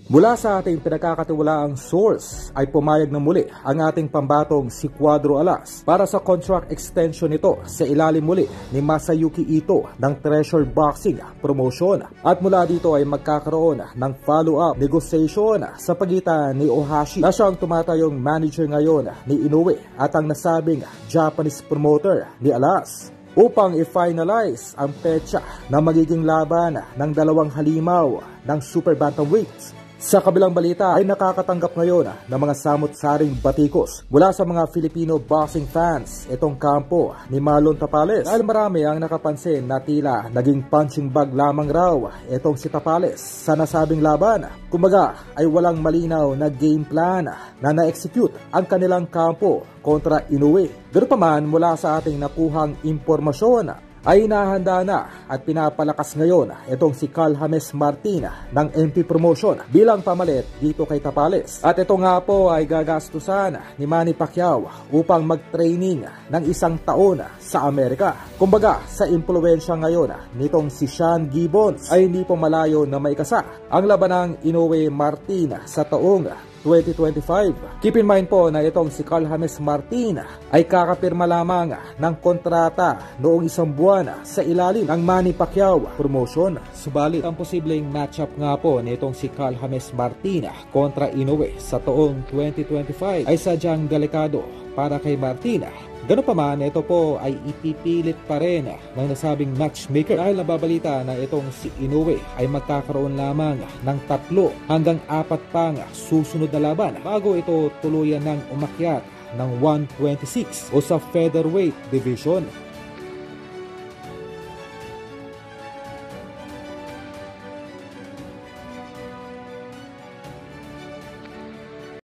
Mula sa ating pinagkakatiwalaang source ay pumayag na muli ang ating pambatong si Cuadro Alas para sa contract extension nito sa ilalim muli ni Masayuki Ito ng Treasure Boxing Promotion. At mula dito ay magkakaroon ng follow-up negotiation sa pagitan ni Ohashi na siyang tumatayong manager ngayon ni Inoue at ang nasabing Japanese promoter ni Alas upang i-finalize ang petsa na magiging laban ng dalawang halimaw ng Super Bantamweights. Sa kabilang balita ay nakakatanggap ngayon ng mga samot-saring batikos mula sa mga Filipino boxing fans itong kampo ni Marlon Tapales dahil marami ang nakapansin na tila naging punching bag lamang raw itong si Tapales sa nasabing laban. Kumbaga ay walang malinaw na game plan na na-execute ang kanilang kampo kontra Inoue. Ganoon pa man, mula sa ating nakuhang impormasyon ay inahanda na at pinapalakas ngayon itong si Carl James Martin ng MP Promotion bilang pamalit dito kay Tapales. At ito nga po ay gagastusan ni Manny Pacquiao upang mag-training ng 1 taon sa Amerika. Kumbaga, sa impluwensya ngayon nitong si Sean Gibbons ay hindi po malayo na maikasa ang laban ng Inoue Martin sa taong 2025. Keep in mind po na itong si Carl James Martin ay kakapirma lamang ng kontrata noong 1 buwan sa ilalim ng Manny Pacquiao Promotion. Subalit ang posibleng matchup nga po nitong si Carl James Martin kontra Inoue sa taong 2025 ay sadyang delikado para kay Martin. Ganoon pa man, ito po ay ipipilit pa rin ng nasabing matchmaker dahil nababalita na itong si Inoue ay magkakaroon lamang ng 3 hanggang 4 pang susunod na laban bago ito tuluyan ng umakyat ng 126 o sa featherweight division.